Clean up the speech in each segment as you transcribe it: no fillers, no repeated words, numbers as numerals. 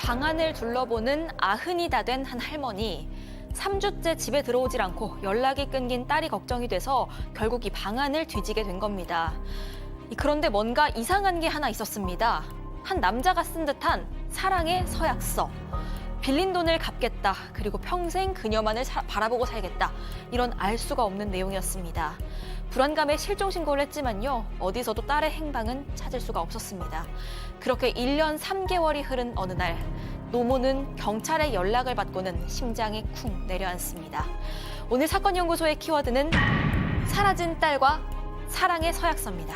방안을 둘러보는 아흔이 다 된 한 할머니. 3주째 집에 들어오질 않고 연락이 끊긴 딸이 걱정이 돼서 결국 이 방안을 뒤지게 된 겁니다. 그런데 뭔가 이상한 게 하나 있었습니다. 한 남자가 쓴 듯한 사랑의 서약서. 빌린 돈을 갚겠다. 그리고 평생 그녀만을 바라보고 살겠다. 이런 알 수가 없는 내용이었습니다. 불안감에 실종 신고를 했지만요. 어디서도 딸의 행방은 찾을 수가 없었습니다. 그렇게 1년 3개월이 흐른 어느 날 노모는 경찰의 연락을 받고는 심장이 쿵 내려앉습니다. 오늘 사건연구소의 키워드는 사라진 딸과 사랑의 서약서입니다.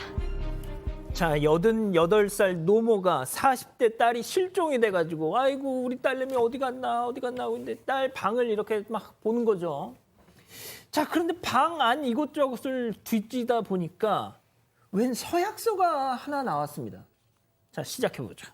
자, 88살 노모가 40대 딸이 실종이 돼가지고 아이고 우리 딸내미 어디 갔나 근데 딸 방을 이렇게 막 보는 거죠. 자, 그런데 방 안 이곳저곳을 뒤지다 보니까 웬 서약서가 하나 나왔습니다. 자, 시작해보죠.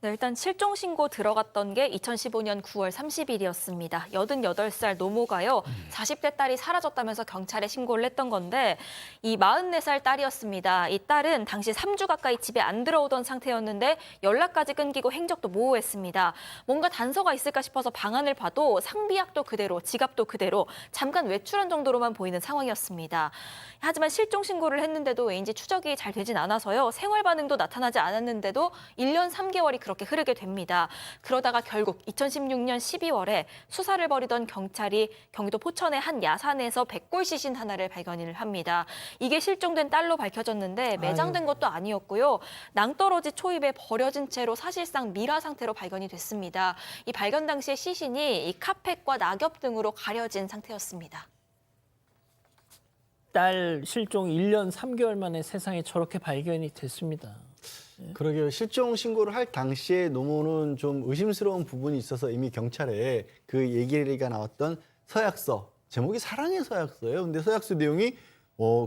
네, 일단 실종 신고 들어갔던 게 2015년 9월 30일이었습니다. 88살 노모가요. 40대 딸이 사라졌다면서 경찰에 신고를 했던 건데 이 44살 딸이었습니다. 이 딸은 당시 3주 가까이 집에 안 들어오던 상태였는데 연락까지 끊기고 행적도 모호했습니다. 뭔가 단서가 있을까 싶어서 방안을 봐도 상비약도 그대로, 지갑도 그대로 잠깐 외출한 정도로만 보이는 상황이었습니다. 하지만 실종 신고를 했는데도 왠지 추적이 잘 되진 않아서요. 생활 반응도 나타나지 않았는데도 1년 3개월이 그렇게 흐르게 됩니다. 그러다가 결국 2016년 12월에 수사를 벌이던 경찰이 경기도 포천의 한 야산에서 백골 시신 하나를 발견을 합니다. 이게 실종된 딸로 밝혀졌는데 매장된 것도 아니었고요. 낭떠러지 초입에 버려진 채로 사실상 미라 상태로 발견이 됐습니다. 이 발견 당시의 시신이 이 카펫과 낙엽 등으로 가려진 상태였습니다. 딸 실종 1년 3개월 만에 세상에 저렇게 발견이 됐습니다. 그러게요. 실종 신고를 할 당시에 노모는 좀 의심스러운 부분이 있어서 이미 경찰에 그 얘기가 나왔던 서약서, 제목이 사랑의 서약서예요. 근데 서약서 내용이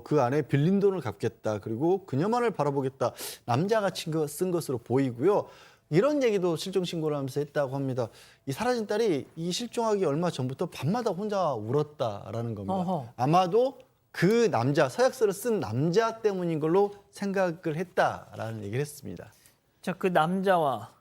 그 안에 빌린 돈을 갚겠다. 그리고 그녀만을 바라보겠다. 남자가 쓴 것으로 보이고요. 이런 얘기도 실종 신고를 하면서 했다고 합니다. 이 사라진 딸이 이 실종하기 얼마 전부터 밤마다 혼자 울었다라는 겁니다. 어허. 아마도 그 남자, 서약서를 쓴 남자 때문인 걸로 생각을 했다라는 얘기를 했습니다. 자, 그 남자와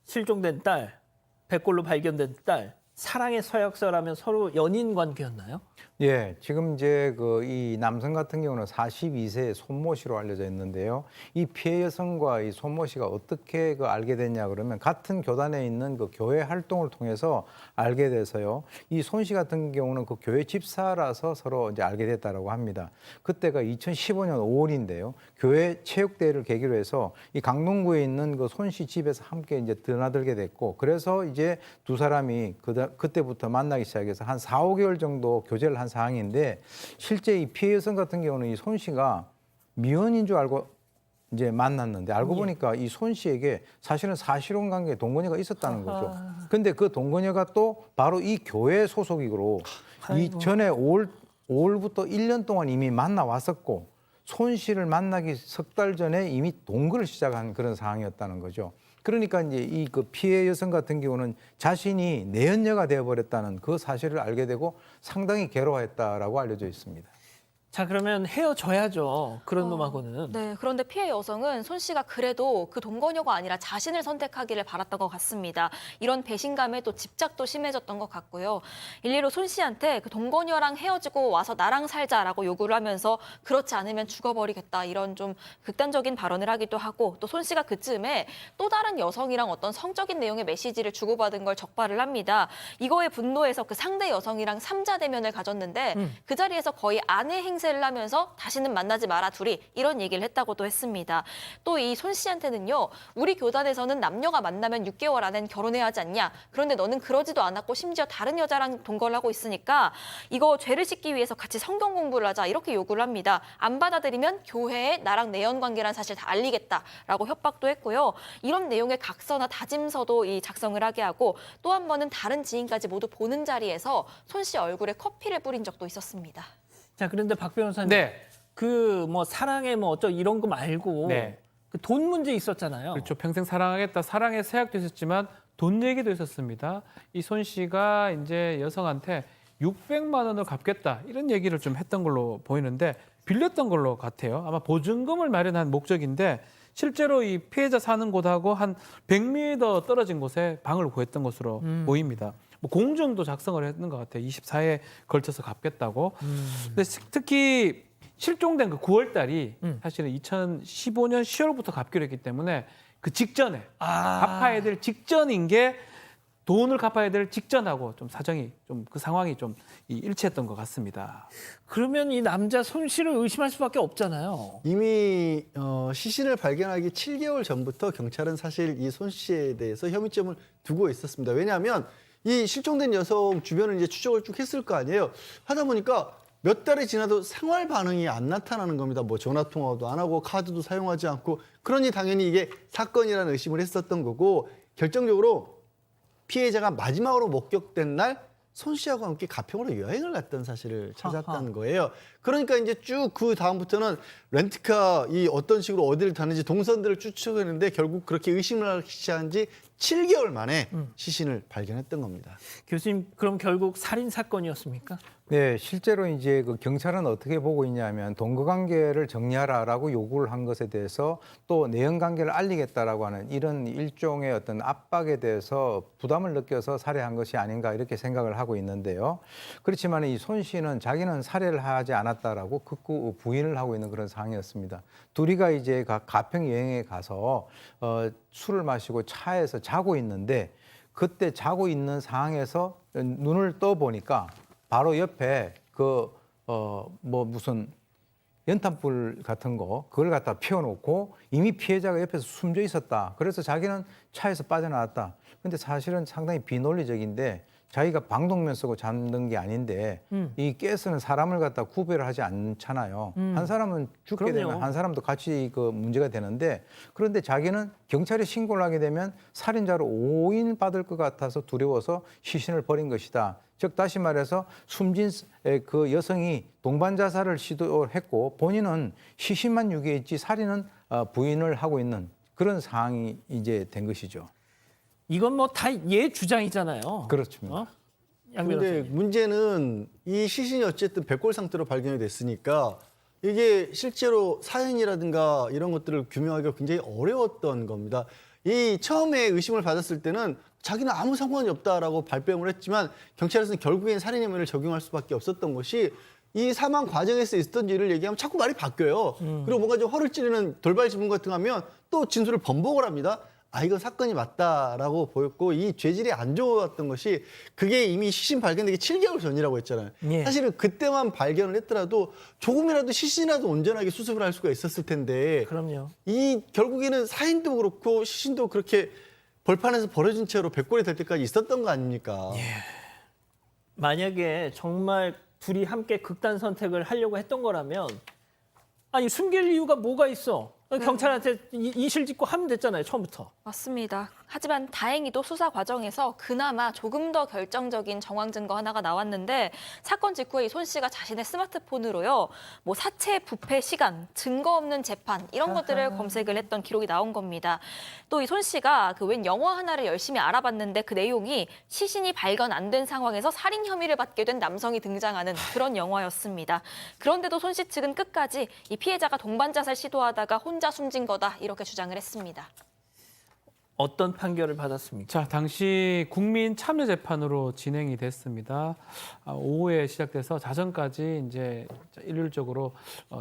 실종된 딸, 백골로 발견된 딸, 사랑의 서약서라면 서로 연인 관계였나요? 예, 지금 이제 이 남성 같은 경우는 42세 손모 씨로 알려져 있는데요. 이 피해 여성과 이 손모 씨가 어떻게 알게 됐냐 그러면 같은 교단에 있는 그 교회 활동을 통해서 알게 돼서요. 이 손 씨 같은 경우는 그 교회 집사라서 서로 이제 알게 됐다라고 합니다. 그때가 2015년 5월인데요. 교회 체육대회를 계기로 해서 이 강동구에 있는 그 손 씨 집에서 함께 이제 드나들게 됐고, 그래서 이제 두 사람이 그때부터 만나기 시작해서 한 4, 5개월 정도 교제를 한 상황인데, 실제 이 피해 여성 같은 경우는 이 손 씨가 미혼인 줄 알고 이제 만났는데 알고 보니까 이 손 씨에게 사실은 사실혼 관계 동거녀가 있었다는 거죠. 근데 그 동거녀가 또 바로 이 교회 소속이고 이 전에 5월부터 1년 동안 이미 만나왔었고 손 씨를 만나기 석 달 전에 이미 동거를 시작한 그런 상황이었다는 거죠. 그러니까 이제 이 그 피해 여성 같은 경우는 자신이 내연녀가 되어버렸다는 그 사실을 알게 되고 상당히 괴로워했다라고 알려져 있습니다. 자, 그러면 헤어져야죠. 그런 놈하고는. 네, 그런데 피해 여성은 손 씨가 그래도 그 동거녀가 아니라 자신을 선택하기를 바랐던 것 같습니다. 이런 배신감에 또 집착도 심해졌던 것 같고요. 일리로 손 씨한테 그 동거녀랑 헤어지고 와서 나랑 살자라고 요구를 하면서 그렇지 않으면 죽어버리겠다 이런 좀 극단적인 발언을 하기도 하고, 또 손 씨가 그쯤에 또 다른 여성이랑 어떤 성적인 내용의 메시지를 주고받은 걸 적발을 합니다. 이거에 분노해서 그 상대 여성이랑 3자 대면을 가졌는데 그 자리에서 거의 아내 행세를 하면서 다시는 만나지 마라 둘이 이런 얘기를 했다고도 했습니다. 또 이 손 씨한테는요. 우리 교단에서는 남녀가 만나면 6개월 안엔 결혼해야 하지 않냐. 그런데 너는 그러지도 않았고 심지어 다른 여자랑 동거를 하고 있으니까 이거 죄를 씻기 위해서 같이 성경 공부를 하자 이렇게 요구를 합니다. 안 받아들이면 교회에 나랑 내연 관계란 사실 다 알리겠다라고 협박도 했고요. 이런 내용의 각서나 다짐서도 이 작성을 하게 하고, 또 한 번은 다른 지인까지 모두 보는 자리에서 손 씨 얼굴에 커피를 뿌린 적도 있었습니다. 자, 그런데 박 변호사님, 네. 그 뭐 사랑해 뭐 어쩌 이런 거 말고 네. 그 돈 문제 있었잖아요. 그렇죠. 평생 사랑하겠다. 사랑의 서약도 있었지만 돈 얘기도 있었습니다. 이 손 씨가 이제 여성한테 600만 원을 갚겠다 이런 얘기를 좀 했던 걸로 보이는데 빌렸던 걸로 같아요. 아마 보증금을 마련한 목적인데 실제로 이 피해자 사는 곳하고 한 100m 떨어진 곳에 방을 구했던 것으로 보입니다. 뭐 공정도 작성을 했는 것 같아요. 24회에 걸쳐서 갚겠다고. 근데 특히 실종된 그 9월 달이 사실은 2015년 10월부터 갚기로 했기 때문에 그 직전에 갚아야 될 직전인 게 돈을 갚아야 될 직전하고 좀 사정이 좀 그 상황이 좀 일치했던 것 같습니다. 그러면 이 남자 손 씨를 의심할 수밖에 없잖아요. 이미 시신을 발견하기 7개월 전부터 경찰은 사실 이 손 씨에 대해서 혐의점을 두고 있었습니다. 왜냐하면 이 실종된 여성 주변을 이제 추적을 쭉 했을 거 아니에요. 하다 보니까 몇 달이 지나도 생활 반응이 안 나타나는 겁니다. 뭐 전화 통화도 안 하고 카드도 사용하지 않고, 그러니 당연히 이게 사건이라는 의심을 했었던 거고, 결정적으로 피해자가 마지막으로 목격된 날 손 씨하고 함께 가평으로 여행을 갔던 사실을 찾았다는 거예요. 그러니까 이제 쭉 그 다음부터는 렌트카 이 어떤 식으로 어디를 다는지 동선들을 추측했는데 결국 그렇게 의심을 시작한 지 7개월 만에 시신을 발견했던 겁니다. 교수님, 그럼 결국 살인 사건이었습니까? 네, 실제로 이제 그 경찰은 어떻게 보고 있냐면 동거관계를 정리하라라고 요구를 한 것에 대해서 또 내연관계를 알리겠다라고 하는 이런 일종의 어떤 압박에 대해서 부담을 느껴서 살해한 것이 아닌가 이렇게 생각을 하고 있는데요. 그렇지만 이 손 씨는 자기는 살해를 하지 않았다라고 극구 부인을 하고 있는 그런 상황이었습니다. 둘이가 이제 가평 여행에 가서 술을 마시고 차에서 자고 있는데 그때 자고 있는 상황에서 눈을 떠 보니까 바로 옆에 무슨 연탄불 같은 거 그걸 갖다 피워놓고 이미 피해자가 옆에서 숨져 있었다. 그래서 자기는 차에서 빠져나왔다. 근데 사실은 상당히 비논리적인데 자기가 방독면 쓰고 잠든 게 아닌데 이 가스는 사람을 갖다 구별을 하지 않잖아요. 한 사람은 죽게 그럼요. 되면 한 사람도 같이 그 문제가 되는데 그런데 자기는 경찰에 신고를 하게 되면 살인자로 오인받을 것 같아서 두려워서 시신을 버린 것이다. 즉 다시 말해서 숨진 그 여성이 동반 자살을 시도했고 본인은 시신만 유기했지 살인은 부인을 하고 있는 그런 상황이 이제 된 것이죠. 이건 뭐 다 얘 주장이잖아요. 그렇습니다. 양 근데 변호사님. 문제는 이 시신이 어쨌든 백골 상태로 발견이 됐으니까 이게 실제로 사연이라든가 이런 것들을 규명하기가 굉장히 어려웠던 겁니다. 이 처음에 의심을 받았을 때는 자기는 아무 상관이 없다라고 발뺌을 했지만 경찰에서는 결국엔 살인 혐의를 적용할 수밖에 없었던 것이 이 사망 과정에서 있었던 일을 얘기하면 자꾸 말이 바뀌어요. 그리고 뭔가 좀 허를 찌르는 돌발 지문 같은 거 하면 또 진술을 번복을 합니다. 아, 이건 사건이 맞다라고 보였고 이 죄질이 안 좋았던 것이 그게 이미 시신 발견되기 7개월 전이라고 했잖아요. 예. 사실은 그때만 발견을 했더라도 조금이라도 시신이라도 온전하게 수습을 할 수가 있었을 텐데 그럼요. 이 결국에는 사인도 그렇고 시신도 그렇게 벌판에서 버려진 채로 백골이 될 때까지 있었던 거 아닙니까? 만약에 정말 둘이 함께 극단 선택을 하려고 했던 거라면 아니 숨길 이유가 뭐가 있어? 경찰한테 이실 짓고 하면 됐잖아요, 처음부터. 맞습니다. 하지만 다행히도 수사 과정에서 그나마 조금 더 결정적인 정황 증거 하나가 나왔는데 사건 직후에 이 손 씨가 자신의 스마트폰으로요, 뭐 사체 부패 시간, 증거 없는 재판 이런 것들을 검색을 했던 기록이 나온 겁니다. 또 이 손 씨가 그 웬 영화 하나를 열심히 알아봤는데 그 내용이 시신이 발견 안 된 상황에서 살인 혐의를 받게 된 남성이 등장하는 그런 영화였습니다. 그런데도 손 씨 측은 끝까지 이 피해자가 동반 자살 시도하다가 혼자 숨진 거다 이렇게 주장을 했습니다. 어떤 판결을 받았습니까? 자, 당시 국민 참여 재판으로 진행이 됐습니다. 오후에 시작돼서 자정까지 이제 일률적으로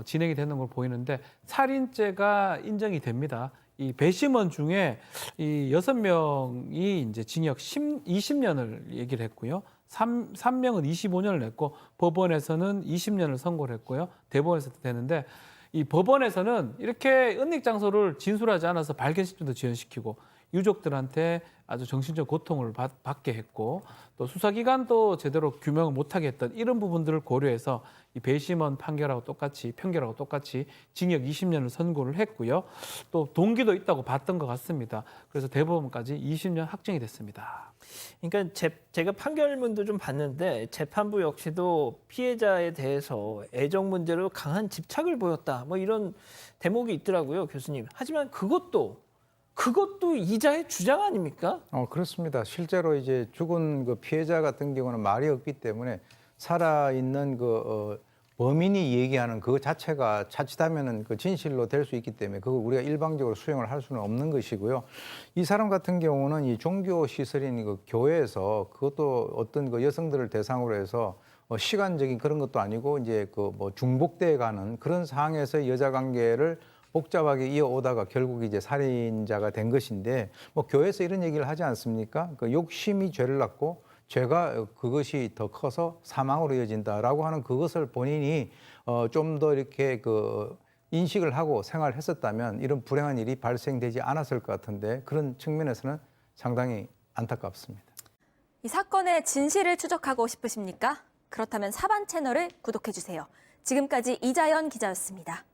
진행이 되는 걸 보이는데 살인죄가 인정이 됩니다. 이 배심원 중에 이 6명이 이제 징역 20년을 얘기를 했고요. 3명은 25년을 냈고 법원에서는 20년을 선고를 했고요. 대법원에서도 되는데 이 법원에서는 이렇게 은닉 장소를 진술하지 않아서 발견 시점도 지연시키고 유족들한테 아주 정신적 고통을 받게 했고 또 수사기관도 제대로 규명을 못하게 했던 이런 부분들을 고려해서 이 배심원 판결하고 똑같이 편결하고 똑같이 징역 20년을 선고를 했고요. 또 동기도 있다고 봤던 것 같습니다. 그래서 대법원까지 20년 확정이 됐습니다. 그러니까 제가 판결문도 좀 봤는데 재판부 역시도 피해자에 대해서 애정 문제로 강한 집착을 보였다. 뭐 이런 대목이 있더라고요, 교수님. 하지만 그것도 이자의 주장 아닙니까? 그렇습니다. 실제로 이제 죽은 그 피해자 같은 경우는 말이 없기 때문에 살아있는 범인이 얘기하는 그거 자체가 자칫하면은 그 진실로 될 수 있기 때문에 그걸 우리가 일방적으로 수용을 할 수는 없는 것이고요. 이 사람 같은 경우는 이 종교 시설인 그 교회에서 그것도 어떤 그 여성들을 대상으로 해서 시간적인 그런 것도 아니고 이제 그 뭐 중복돼 가는 그런 상황에서 여자 관계를 복잡하게 이어오다가 결국 이제 살인자가 된 것인데 뭐 교회에서 이런 얘기를 하지 않습니까? 그 욕심이 죄를 낳고 죄가 그것이 더 커서 사망으로 이어진다라고 하는 그것을 본인이 좀 더 이렇게 그 인식을 하고 생활했었다면 이런 불행한 일이 발생되지 않았을 것 같은데 그런 측면에서는 상당히 안타깝습니다. 이 사건의 진실을 추적하고 싶으십니까? 그렇다면 사반 채널을 구독해 주세요. 지금까지 이자연 기자였습니다.